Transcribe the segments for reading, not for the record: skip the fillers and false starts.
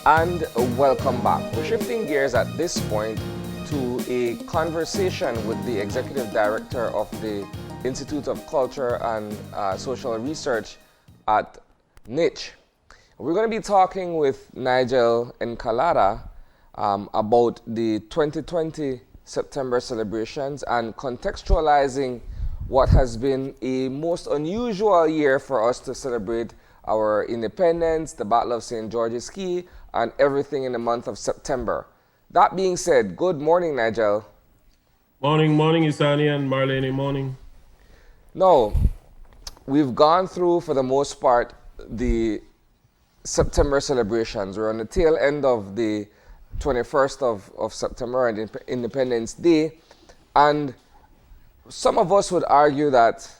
And welcome back. We're shifting gears at this point to a conversation with the Executive Director of the Institute of Culture and Social Research at NICH. We're going to be talking with Nigel Encalada about the 2020 September celebrations and contextualizing what has been a most unusual year for us to celebrate our independence, the Battle of St. George's Key, and everything in the month of September. That being said, good morning, Nigel. Morning, Isani and Marlene, morning. Now, we've gone through, for the most part, the September celebrations. We're on the tail end of the 21st of September and Independence Day. And some of us would argue that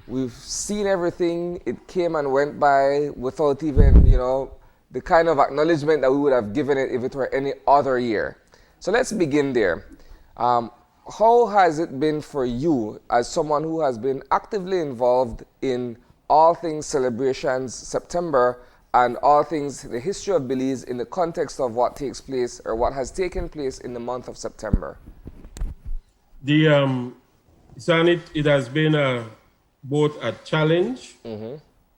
we've seen everything. It came and went by without even, the kind of acknowledgement that we would have given it if it were any other year. So let's begin there. How has it been for you as someone who has been actively involved in all things celebrations September and all things the history of Belize in the context of what takes place or what has taken place in the month of September? It has been both a challenge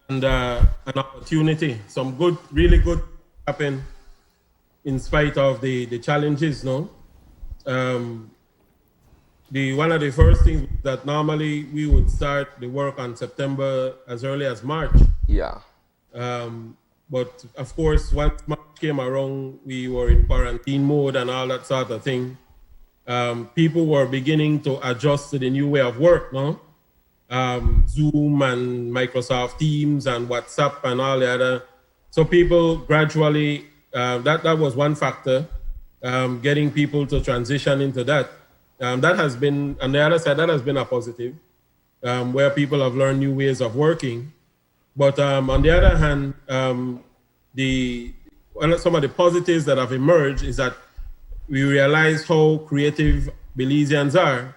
and an opportunity. Some really good happen in spite of the challenges. No, one of the first things that normally we would start the work on September as early as March. Yeah. But of course, once March came around, we were in quarantine mode and all that sort of thing. People were beginning to adjust to the new way of work, no? Zoom and Microsoft Teams and WhatsApp and all the other. So people gradually, that was one factor, getting people to transition into that. That has been, on the other side, that has been a positive, where people have learned new ways of working. But on the other hand, some of the positives that have emerged is that we realize how creative Belizeans are,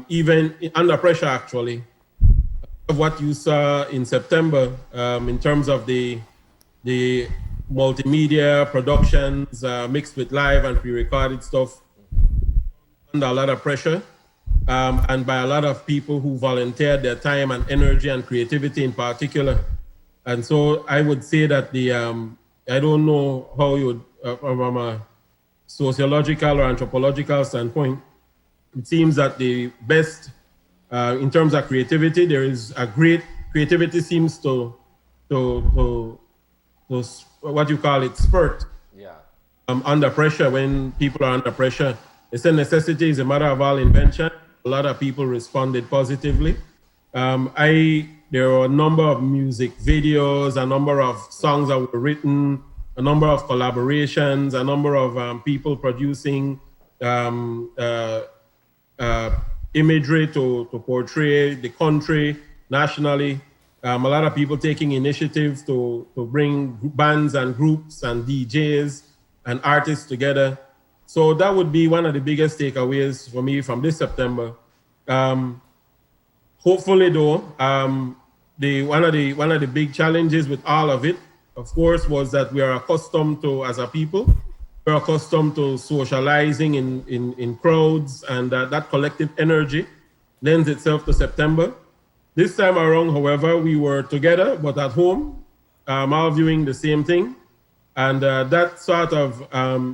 even under pressure, actually. Of what you saw in September in terms of the multimedia productions mixed with live and pre-recorded stuff, under a lot of pressure, and by a lot of people who volunteered their time and energy and creativity in particular. And so I would say that I don't know how you would, from a sociological or anthropological standpoint, it seems that the best, in terms of creativity, there is a great creativity seems to what you call it, spurt. Yeah. Under pressure, when people are under pressure. It's a necessity, it's a matter of all invention. A lot of people responded positively. There were a number of music videos, a number of songs that were written, a number of collaborations, a number of people producing imagery to portray the country nationally. A lot of people taking initiatives to bring bands and groups and DJs and artists together. So that would be one of the biggest takeaways for me from this September. Hopefully, though, one of the big challenges with all of it, of course, was that we are accustomed to, as a people, we're accustomed to socializing in crowds, and that collective energy lends itself to September. This time around, however, we were together, but at home, all viewing the same thing. And that sort of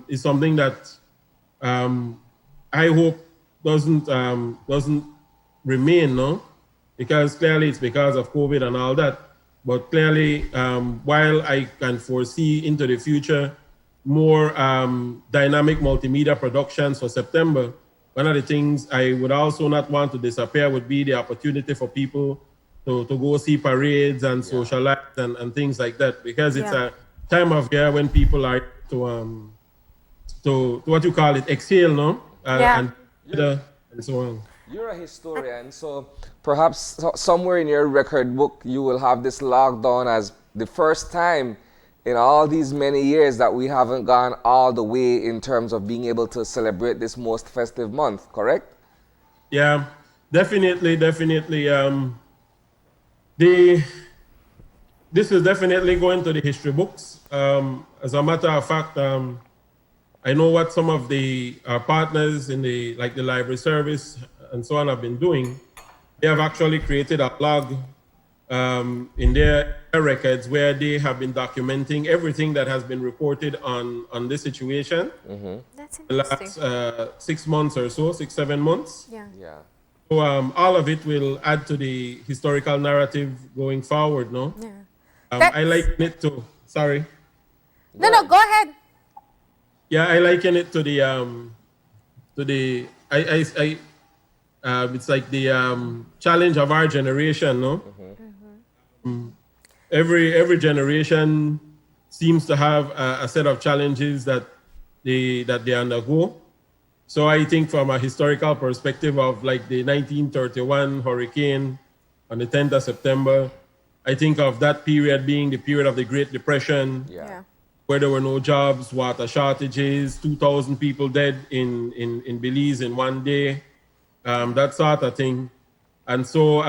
is something that I hope doesn't remain, no? Because clearly it's because of COVID and all that. But clearly, while I can foresee into the future more dynamic multimedia productions for September, one of the things I would also not want to disappear would be the opportunity for people to go see parades and socialize and things like that, because it's a time of year when people are to what you call it, exhale, no? And so on. You're a historian, so perhaps somewhere in your record book you will have this logged down as the first time in all these many years that we haven't gone all the way in terms of being able to celebrate this most festive month, correct? Yeah, definitely. this is definitely going to the history books. As a matter of fact, I know what some of our partners in the library service and so on have been doing. They have actually created a blog in their records where they have been documenting everything that has been reported on this situation. That's The interesting. last 6 months or so, 6-7 months. Yeah. Yeah. So all of it will add to the historical narrative going forward, no? Yeah. I liken it to, sorry. No, go ahead. Yeah, I liken it to the it's like the challenge of our generation, no? Every generation seems to have a set of challenges that they undergo. So I think from a historical perspective of like the 1931 hurricane on the 10th of September, I think of that period being the period of the Great Depression, Yeah. where there were no jobs, water shortages, 2,000 people dead in Belize in one day, that sort of thing. And so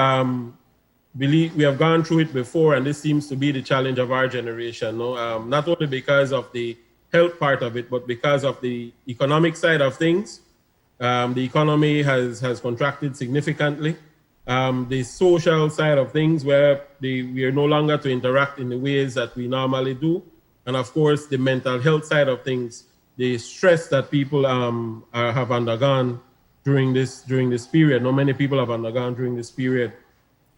we have gone through it before, and this seems to be the challenge of our generation. No? Not only because of the health part of it, but because of the economic side of things. The economy has contracted significantly. The social side of things, where we are no longer to interact in the ways that we normally do. And of course, the mental health side of things, the stress that people have undergone during this period. Not many people have undergone during this period.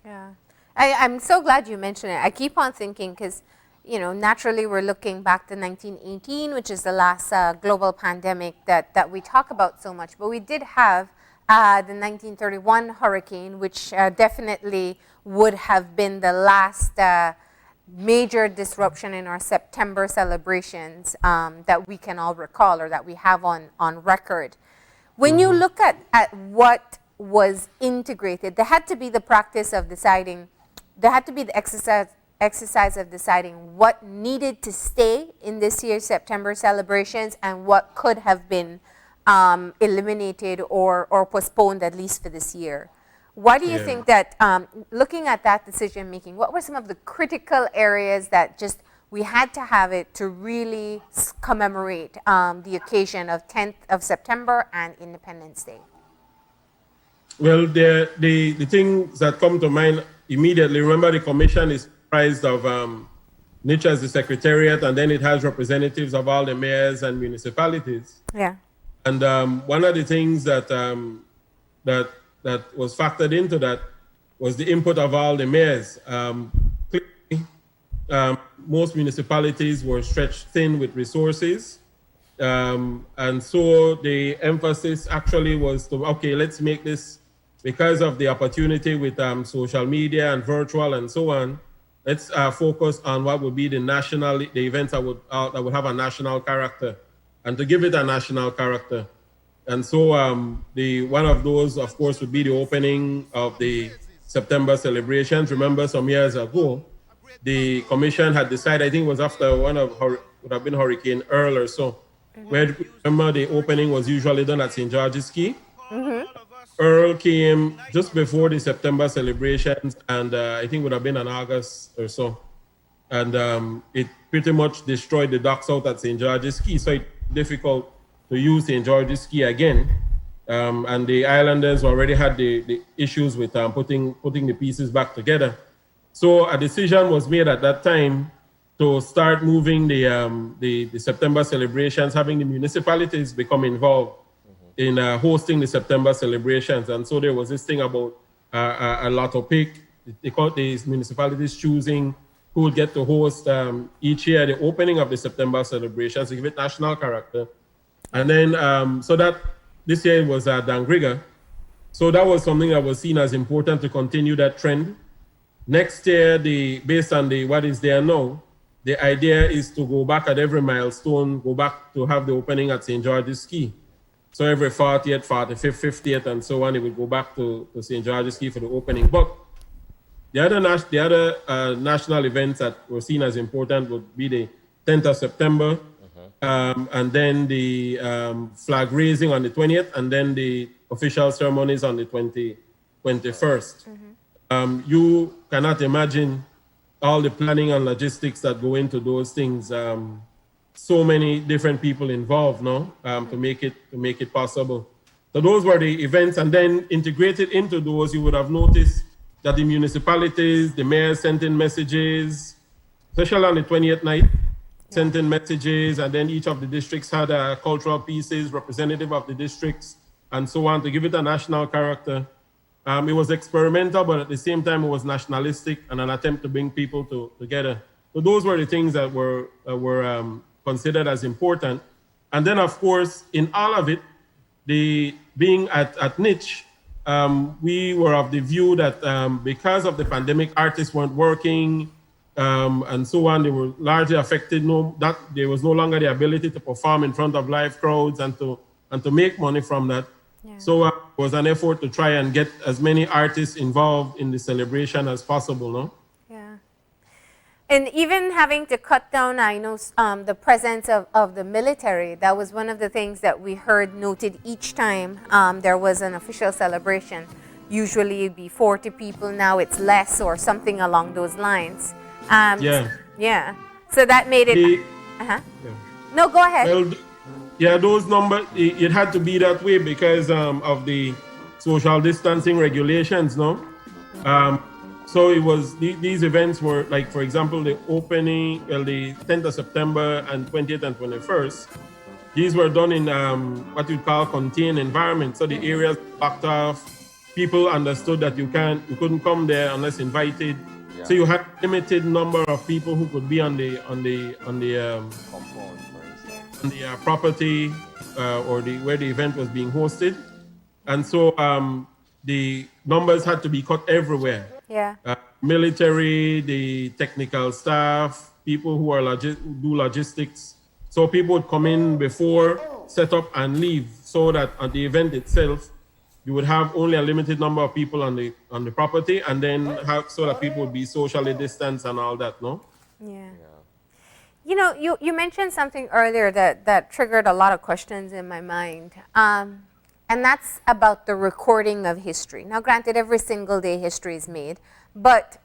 Yeah. I'm so glad you mentioned it. I keep on thinking because, naturally we're looking back to 1918, which is the last global pandemic that we talk about so much. But we did have the 1931 hurricane, which definitely would have been the last major disruption in our September celebrations that we can all recall or that we have on record. When you look at what was integrated, there had to be the practice of deciding, there had to be the exercise of deciding what needed to stay in this year's September celebrations and what could have been eliminated or postponed, at least for this year. Why do you think that, looking at that decision making, what were some of the critical areas that just we had to have it to really commemorate the occasion of 10th of September and Independence Day? Well, the things that come to mind immediately, remember the commission is comprised of NICH as the secretariat, and then it has representatives of all the mayors and municipalities. Yeah. And one of the things that was factored into that was the input of all the mayors. Clearly, most municipalities were stretched thin with resources. And so the emphasis actually was to, okay, let's make this, because of the opportunity with social media and virtual and so on, let's focus on what would be the events that would have a national character, and to give it a national character. And so one of those, of course, would be the opening of the September celebrations. Remember, some years ago, the commission had decided, I think it was after would have been Hurricane Earl or so, where, remember, the opening was usually done at St. George's Key. Earl came just before the September celebrations, and I think it would have been in August or so. And it pretty much destroyed the docks out at St. George's Key, so it's difficult to use St. George's Key again. And the islanders already had the issues with putting the pieces back together. So a decision was made at that time to start moving the September celebrations, having the municipalities become involved in hosting the September celebrations. And so there was this thing about a lotto pick. They called these municipalities choosing who would get to host each year the opening of the September celebrations to give it national character. And then, so that this year it was Dangriga. So that was something that was seen as important to continue that trend. Next year, based on what is there now, the idea is to go back at every milestone, go back to have the opening at St. George's Key. So every 40th, 45th, 50th, and so on, it would go back to St. George's Key for the opening. But the other national events that were seen as important would be the 10th of September, and then the flag raising on the 20th, and then the official ceremonies on the 21st. You cannot imagine all the planning and logistics that go into those things. So many different people involved, no, to make it possible. So those were the events, and then integrated into those, you would have noticed that the municipalities, the mayors sent in messages, especially on the 20th night, sent in messages, and then each of the districts had cultural pieces, representative of the districts, and so on, to give it a national character. It was experimental, but at the same time, it was nationalistic and an attempt to bring people together. So those were the things that were considered as important. And then, of course, in all of it, being at NICH, we were of the view that because of the pandemic, artists weren't working and so on. They were largely affected. There was no longer the ability to perform in front of live crowds and to make money from that. Yeah. So it was an effort to try and get as many artists involved in the celebration as possible, no? Yeah. And even having to cut down, I know, the presence of the military, that was one of the things that we heard noted each time there was an official celebration. Usually it'd be 40 people, now it's less or something along those lines. Yeah. So that made it... Yeah. No, go ahead. Well, yeah, those numbers, it had to be that way because of the social distancing regulations, no? So it was, these events were like, for example, the opening, the 10th of September and 20th and 21st. These were done in what you call contained environment. So the areas blocked off. People understood that you couldn't come there unless invited. Yeah. So you had a limited number of people who could be on the property or where the event was being hosted, and so the numbers had to be cut everywhere. Yeah. Military, the technical staff, people who are do logistics. So people would come in before, set up and leave, so that at the event itself, you would have only a limited number of people on the property, and then have so that people would be socially distanced and all that, no? Yeah. You know, you mentioned something earlier that triggered a lot of questions in my mind. And that's about the recording of history. Now, granted, every single day history is made, but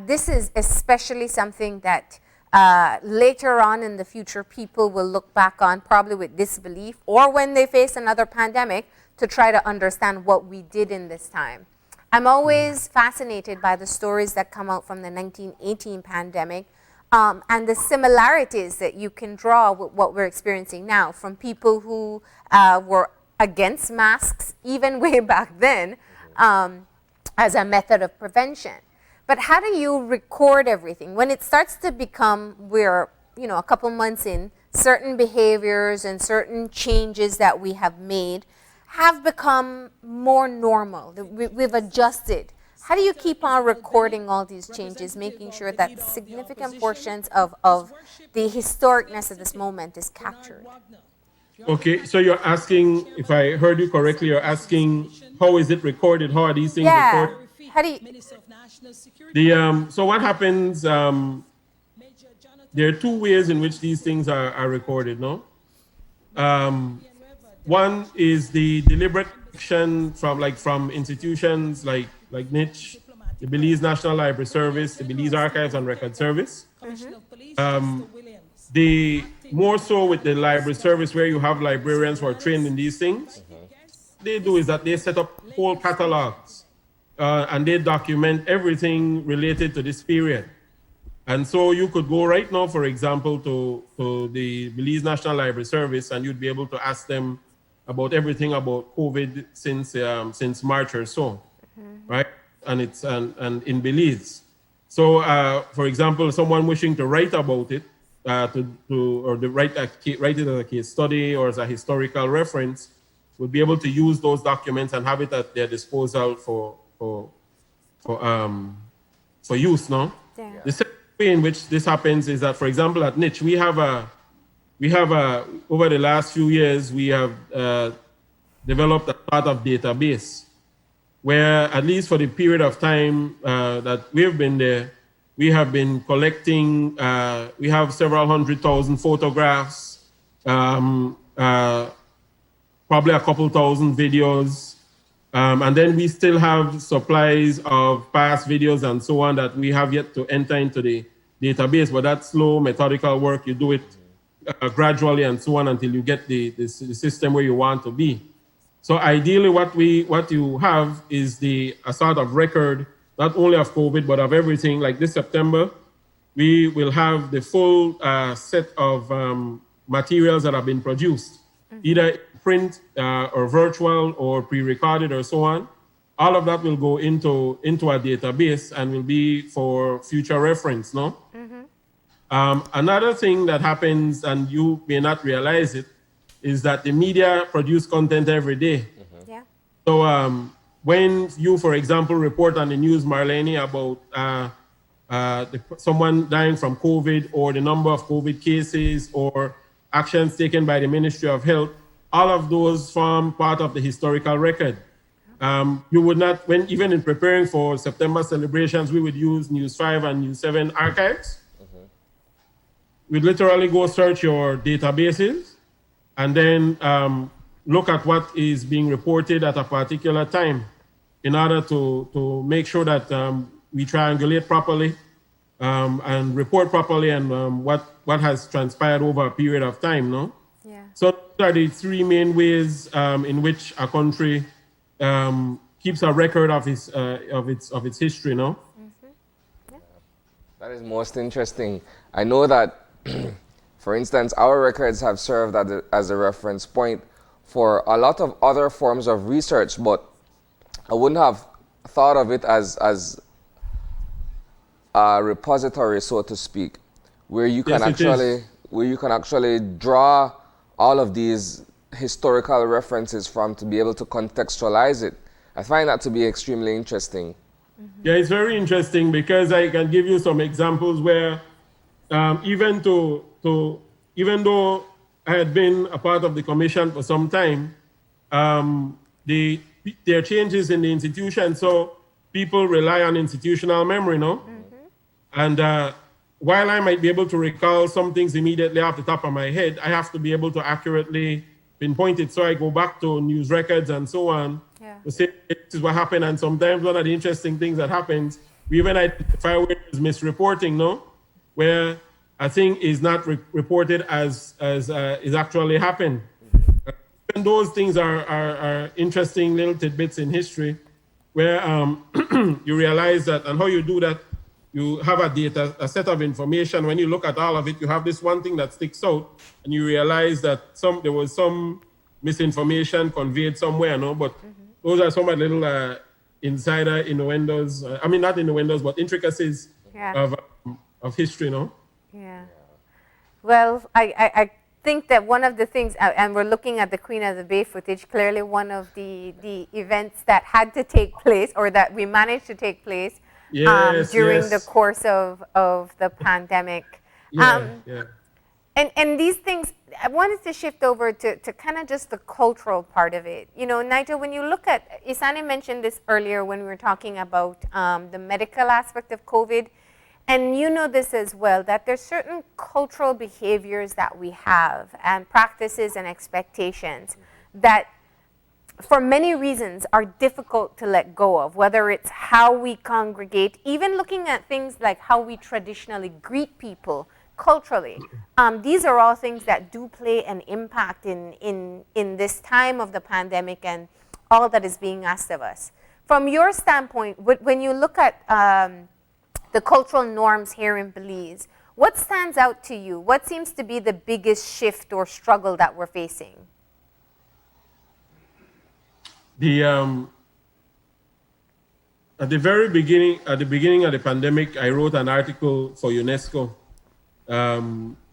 this is especially something that later on in the future people will look back on probably with disbelief, or when they face another pandemic, to try to understand what we did in this time. I'm always fascinated by the stories that come out from the 1918 pandemic, and the similarities that you can draw with what we're experiencing now, from people who were against masks even way back then as a method of prevention. But how do you record everything? When it starts to become, we're a couple months in, certain behaviors and certain changes that we have made have become more normal. We've adjusted. How do you keep on recording all these changes, making sure that significant portions of the historicness of this moment is captured? Okay, so you're asking, if I heard you correctly, you're asking how is it recorded? How are these things recorded? How do you... So what happens, there are two ways in which these things are recorded, no? One is the deliberate action from institutions like NICH, the Belize National Library Service, the Belize Archives and Record Service. The more so with the library service, where you have librarians who are trained in these things, they do is that they set up whole catalogs and they document everything related to this period. And so you could go right now, for example, to the Belize National Library Service, and you'd be able to ask them about everything about COVID since March or so, right? And it's and in Belize. So, for example, someone wishing to write about it, write it as a case study or as a historical reference, would be able to use those documents and have it at their disposal for use. No. Yeah. The second way in which this happens is that, for example, at NICH, we have over the last few years, we have developed a sort of database where, at least for the period of time that we've been there, we have been collecting, we have several 100,000 photographs, probably a couple thousand videos, And then we still have supplies of past videos and so on that we have yet to enter into the database, but that's slow, methodical work. You do it gradually and so on until you get the system where you want to be. So ideally, what you have is a sort of record, not only of COVID, but of everything. Like this September, we will have the full set of materials that have been produced, either print or virtual or pre-recorded or so on. All of that will go into our database and will be for future reference, no? Another thing that happens, and you may not realize it, is that the media produce content every day. Yeah. So when you, for example, report on the news, Marlene, about someone dying from COVID or the number of COVID cases or actions taken by the Ministry of Health, all of those form part of the historical record. You would not, even in preparing for September celebrations, we would use News 5 and News 7 archives. We'd literally go search your databases and then look at what is being reported at a particular time in order to make sure that we triangulate properly and report properly and what has transpired over a period of time, no? Yeah. So those are the three main ways in which a country keeps a record of its history, no? Yeah. That is most interesting. I know that, for instance, our records have served as a reference point for a lot of other forms of research, but I wouldn't have thought of it as a repository, so to speak, where you can actually draw all of these historical references from to be able to contextualize it. I find that to be extremely interesting. Yeah, it's very interesting because I can give you some examples where even though I had been a part of the commission for some time, there are changes in the institution, so people rely on institutional memory, no? And while I might be able to recall some things immediately off the top of my head, I have to be able to accurately pinpoint it. So I go back to news records and so on to say this is what happened. And sometimes one of the interesting things that happens, we even identify where there's misreporting, no? Where a thing is not reported as is actually happened. And those things are interesting little tidbits in history where you realize that, and how you do that, you have a set of information. When you look at all of it, you have this one thing that sticks out, and you realize that there was some misinformation conveyed somewhere, no? But those are some of the little insider innuendos. I mean, not innuendos, but intricacies of history, no? Yeah. Well, I think that one of the things, and we're looking at the Queen of the Bay footage, clearly one of the events that had to take place, or that we managed to take place during the course of the pandemic. And these things, I wanted to shift over to kind of just the cultural part of it. You know, Nigel, when you look at, Isani mentioned this earlier when we were talking about the medical aspect of COVID, and you know this as well, that there's certain cultural behaviors that we have and practices and expectations that for many reasons are difficult to let go of, whether it's how we congregate, even looking at things like how we traditionally greet people culturally. These are all things that do play an impact in this time of the pandemic and all that is being asked of us. From your standpoint, when you look at the cultural norms here in Belize, what stands out to you? What seems to be the biggest shift or struggle that we're facing? At the beginning of the pandemic, I wrote an article for UNESCO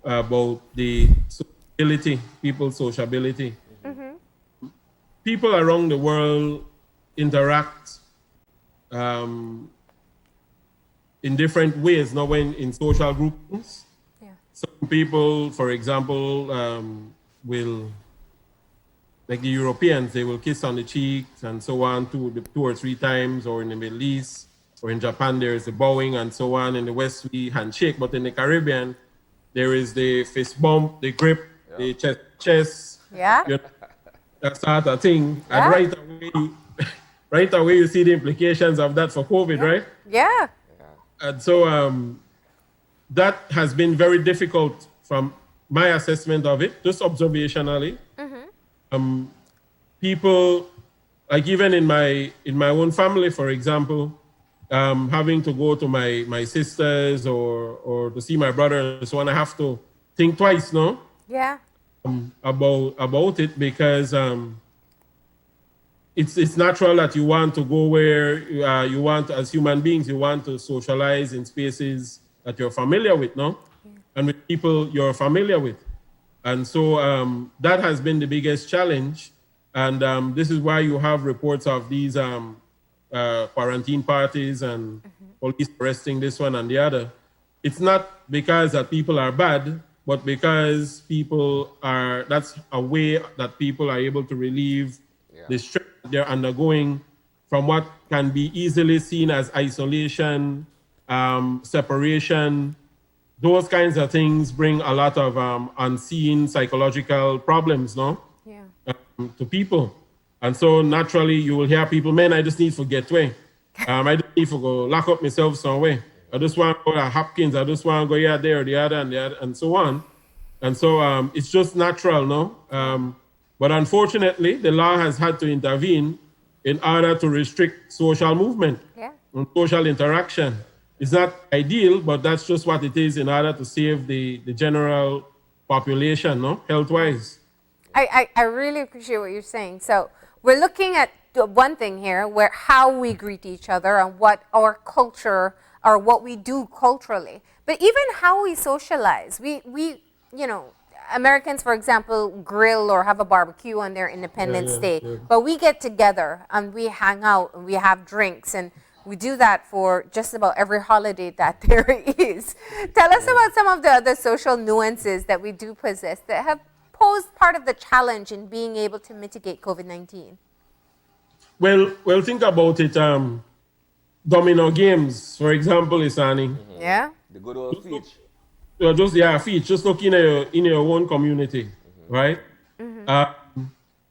about the sociability, people's sociability. People around the world interact in different ways, not when in social groups. Some people, for example, will, like the Europeans, they will kiss on the cheeks and so on two or three times, or in the Middle East, or in Japan, there is the bowing and so on. In the West, we handshake, but in the Caribbean, there is the fist bump, the grip, the chest, you know, that sort of thing. And right away, right away you see the implications of that for COVID, right? Yeah. And so that has been very difficult from my assessment of it, just observationally. People, like even in my own family, for example, having to go to my sisters or to see my brother and so on, I have to think twice, no, Yeah. about it, because it's natural that you want to go where you want, as human beings, you want to socialize in spaces that you're familiar with, no, and with people you're familiar with. And so that has been the biggest challenge. And this is why you have reports of these quarantine parties and police arresting this one and the other. It's not because that people are bad, but because that's a way that people are able to relieve the stress they're undergoing from what can be easily seen as isolation, separation. Those kinds of things bring a lot of unseen psychological problems, no? Yeah. To people. And so naturally you will hear people, man, I just need to get away. I just need to go lock up myself somewhere. I just want to go to Hopkins. I just want to go here, there, the other, and so on. And so it's just natural, no? But unfortunately, the law has had to intervene in order to restrict social movement and social interaction. It's not ideal, but that's just what it is in order to save the general population, no, health-wise. I really appreciate what you're saying. So we're looking at one thing here, where how we greet each other and what our culture or what we do culturally, but even how we socialize. We you know, Americans, for example, grill or have a barbecue on their Independence Day, but we get together and we hang out and we have drinks, and we do that for just about every holiday that there is. Tell us about some of the other social nuances that we do possess that have posed part of the challenge in being able to mitigate COVID-19. Well, think about it. Domino games, for example, Isani. Yeah. The good old feach. Feach. Just look in your own community, right?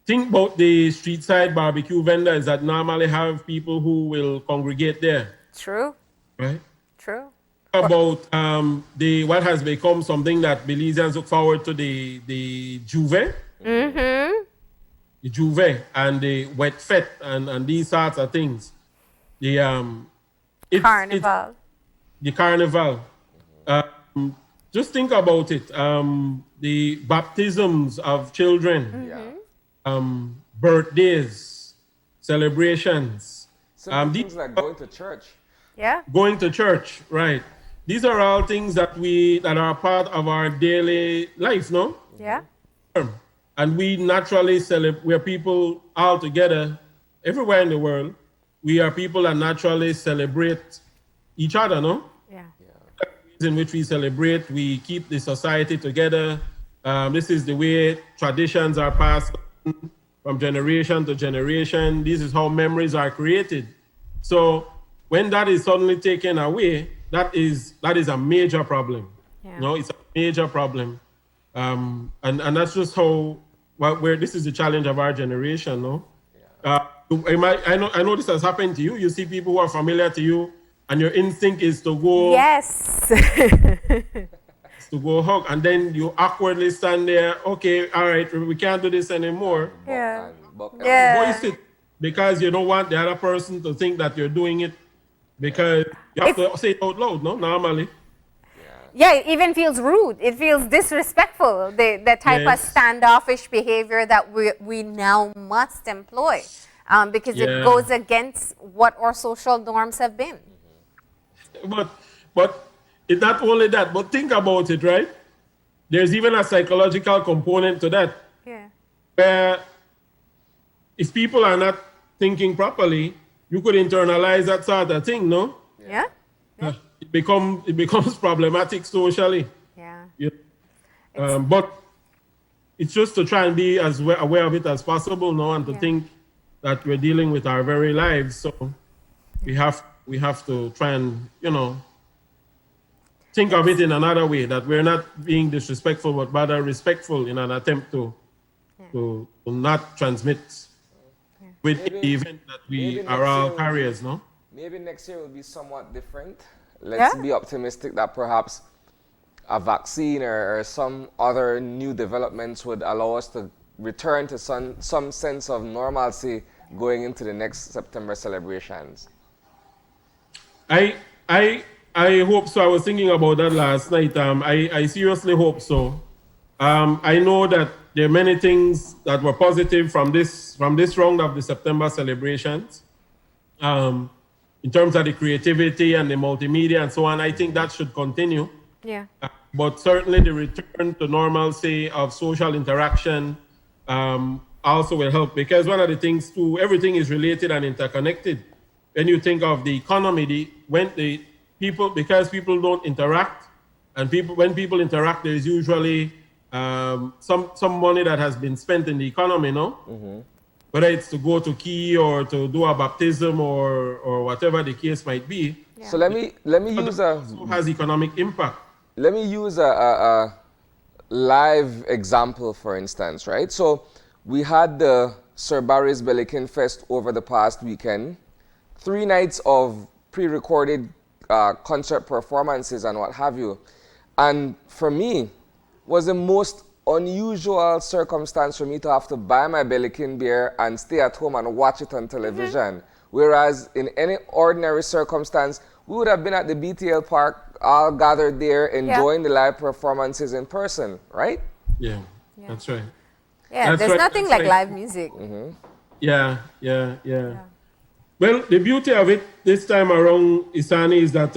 Think about the street side barbecue vendors that normally have people who will congregate there. True. Right? True. About what has become something that Belizeans look forward to, the juve. The juve and the wet fete and these sorts of things. The Carnival. The carnival. Just think about it. The baptisms of children, birthdays, celebrations. Things like going to church. Yeah. Going to church, right? These are all things that are part of our daily life, no? Yeah. And we naturally celebrate. We're people all together, everywhere in the world. We are people that naturally celebrate each other, no? Yeah. In which we celebrate, we keep the society together. This is the way traditions are passed on from generation to generation. This is how memories are created. So when that is suddenly taken away, that is a major problem. Yeah. No, it's a major problem. And that's just where this is the challenge of our generation, no? I know this has happened to you. You see people who are familiar to you, and your instinct is to go. Yes. To go hug, and then you awkwardly stand there. Okay, all right, we can't do this anymore. Yeah. Voice it, because you don't want the other person to think that you're doing it, because you have to say it out loud, no? Normally. Yeah, it even feels rude. It feels disrespectful, the type of standoffish behavior that we now must employ, because it goes against what our social norms have been. But it's not only that, but think about it, right? There's even a psychological component to that. Yeah. Where if people are not thinking properly, you could internalize that sort of thing, no? Yeah. It becomes problematic socially. Yeah. But it's just to try and be as aware of it as possible, no, and to think that we're dealing with our very lives. So we have to try and, think of it in another way, that we're not being disrespectful, but rather respectful in an attempt to not transmit with the event that we are all carriers, no? Maybe next year will be somewhat different. Let's be optimistic that perhaps a vaccine or some other new developments would allow us to return to some sense of normalcy going into the next September celebrations. I hope so. I was thinking about that last night. I seriously hope so. I know that there are many things that were positive from this round of the September celebrations. In terms of the creativity and the multimedia and so on, I think that should continue. Yeah. But certainly the return to normalcy of social interaction also will help, because one of the things too, everything is related and interconnected. When you think of the economy, because people don't interact, and when people interact, there's usually some money that has been spent in the economy, no? Mm-hmm. Whether it's to go to Key or to do a baptism or whatever the case might be. Yeah. So let me use has economic impact. Let me use a live example, for instance, right? So we had the Sir Barry's Belikin Fest over the past weekend. 3 nights of pre-recorded concert performances and what have you. And for me, was the most unusual circumstance for me to have to buy my Belikin beer and stay at home and watch it on television. Mm-hmm. Whereas in any ordinary circumstance, we would have been at the BTL Park, all gathered there, enjoying the live performances in person, right? Yeah. That's right. Yeah, that's there's right. nothing that's like right. live music. Mm-hmm. Yeah. Well, the beauty of it this time around, Isani, is that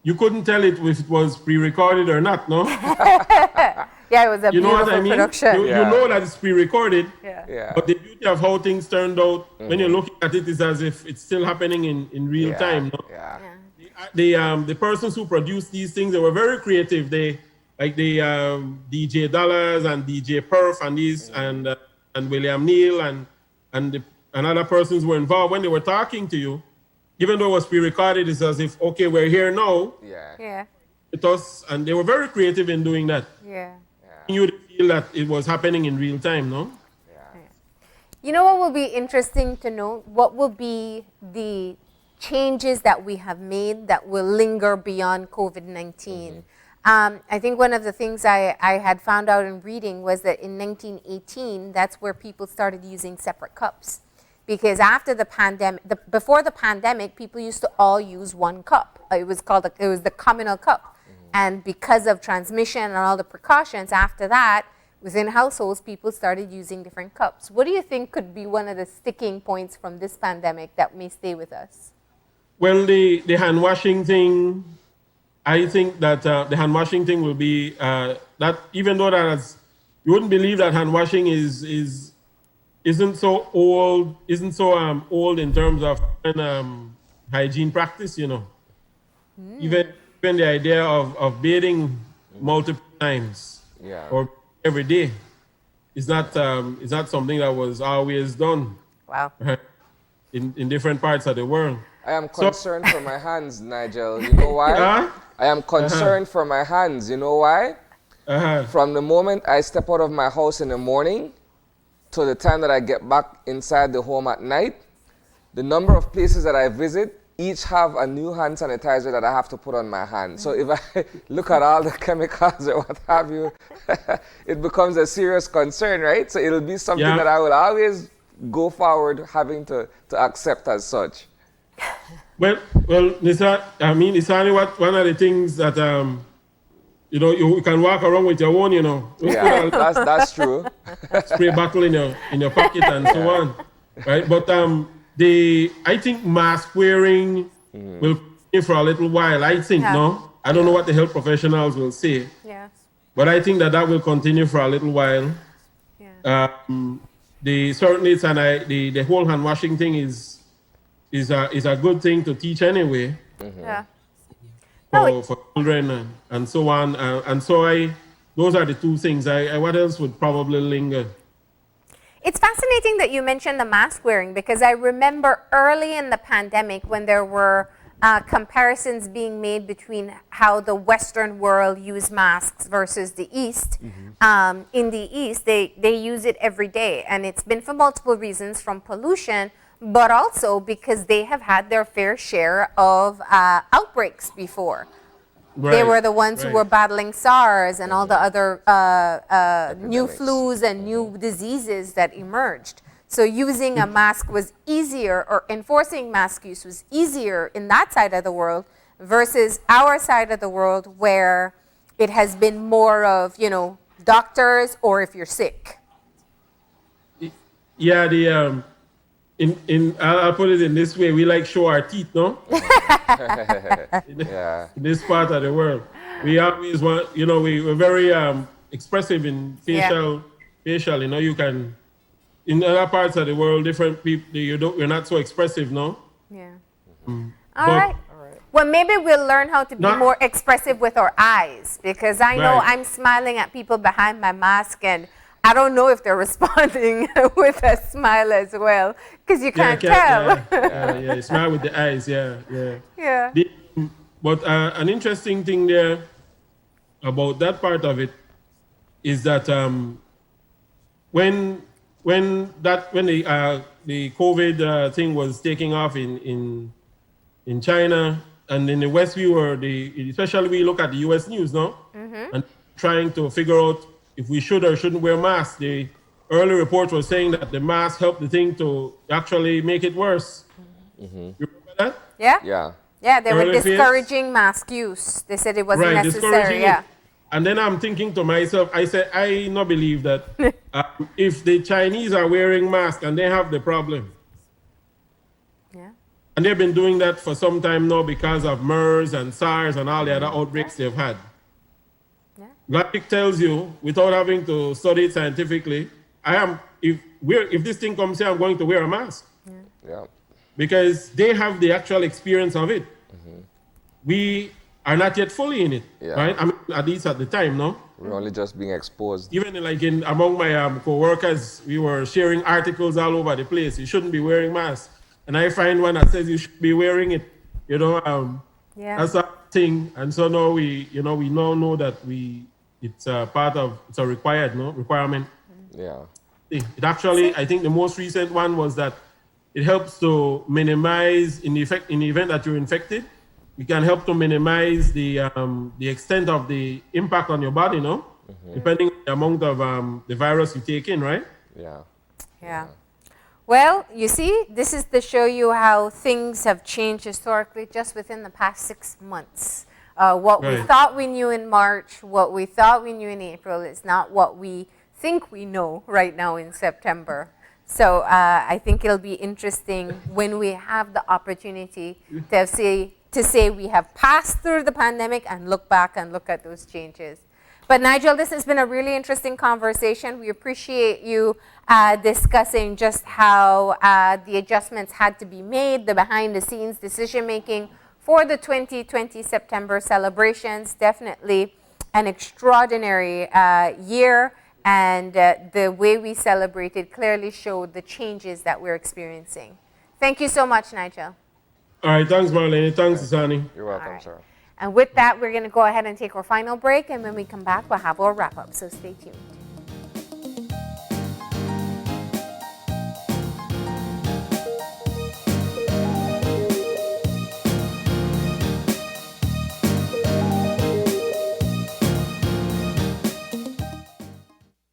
you couldn't tell if it was pre-recorded or not, no? Yeah, it was a beautiful production. You know that it's pre-recorded, yeah. But the beauty of how things turned out, when you're looking at it, is as if it's still happening in real time. No? The persons who produced these things, they were very creative. They, like the DJ Dollars and DJ Perf and these and William Neal and other persons were involved. When they were talking to you, even though it was pre-recorded, it's as if, okay, we're here now. Yeah. It was, and they were very creative in doing that. Yeah. You would feel that it was happening in real time, no? Yeah. You know what will be interesting to know? What will be the changes that we have made that will linger beyond COVID-19? I think one of the things I had found out in reading was that in 1918, that's where people started using separate cups. Because after the pandemic, before the pandemic, people used to all use one cup. It was the communal cup. And because of transmission and all the precautions after that, within households, people started using different cups. What do you think could be one of the sticking points from this pandemic that may stay with us? Well, the hand washing thing, I think that the hand washing thing will be that, even though you wouldn't believe that hand washing isn't so old in terms of hygiene practice, you know. Even the idea of bathing multiple times or every day is not something that was always done. Wow. In different parts of the world. I am concerned for my hands, Nigel. You know why? I am concerned for my hands. You know why? From the moment I step out of my house in the morning to the time that I get back inside the home at night, the number of places that I visit each have a new hand sanitizer that I have to put on my hand. So if I look at all the chemicals or what have you, it becomes a serious concern, right? So it'll be something that I will always go forward having to accept as such. Well, Nisani, one of the things that you can walk around with your own, Yeah, that's true. Spray bottle in your pocket and so on, right? But I think mask wearing will continue for a little while. I think no. I don't know what the health professionals will say. Yes. But I think that will continue for a little while. Yeah. Certainly the whole hand washing thing is a good thing to teach anyway. Yeah. For children and so on. And so those are the two things. What else would probably linger? It's fascinating that you mentioned the mask wearing, because I remember early in the pandemic when there were comparisons being made between how the Western world use masks versus the East. In the East, they use it every day, and it's been for multiple reasons, from pollution, but also because they have had their fair share of outbreaks before. They were the ones who were battling SARS and all the other new flus and new diseases that emerged. So using a mask was easier, or enforcing mask use was easier in that side of the world versus our side of the world, where it has been more of, doctors or if you're sick. Yeah, I'll put it in this way: we like show our teeth, no? In this part of the world, we always want, we're very expressive in facial. You can, in other parts of the world, different people, we're not so expressive, no? Yeah. All right. Well, maybe we'll learn how to be more expressive with our eyes, because I know I'm smiling at people behind my mask, and I don't know if they're responding with a smile as well, because you can't tell. You smile with the eyes, yeah. But an interesting thing there about that part of it is that when the COVID thing was taking off in China, and in the West, especially we look at the U.S. news, no, and trying to figure out if we should or shouldn't wear masks. The early report was saying that the mask helped the thing to actually make it worse. You remember that? Yeah, they were discouraging mask use. They said it wasn't necessary. Yeah. And then I'm thinking to myself, I said, I not believe that if the Chinese are wearing masks and they have the problem, and they've been doing that for some time now because of MERS and SARS and all the other outbreaks they've had. Logic tells you, without having to study it scientifically, if this thing comes here, I'm going to wear a mask. Because they have the actual experience of it. We are not yet fully in it, right? I mean, at least at the time, no? We're only just being exposed. Even among my co-workers, we were sharing articles all over the place. You shouldn't be wearing masks. And I find one that says you should be wearing it. That's a thing. And so now we now know that it's a requirement. Yeah. It actually, I think the most recent one was that it helps to minimize, in the event that you're infected, it can help to minimize the extent of the impact on your body, no? Depending on the amount of the virus you take in, right? Yeah. Well, you see, this is to show you how things have changed historically just within the past 6 months. What we thought we knew in March, what we thought we knew in April, is not what we think we know right now in September. So I think it'll be interesting when we have the opportunity to say we have passed through the pandemic and look back and look at those changes. But Nigel, this has been a really interesting conversation. We appreciate you discussing just how the adjustments had to be made, the behind-the-scenes decision-making for the 2020 September celebrations. Definitely an extraordinary year, and the way we celebrated clearly showed the changes that we're experiencing. Thank you so much, Nigel. All right, thanks, Marlene. Thanks, Asani. You're welcome, sir. And with that, we're going to go ahead and take our final break, and when we come back, we'll have our wrap-up, so stay tuned.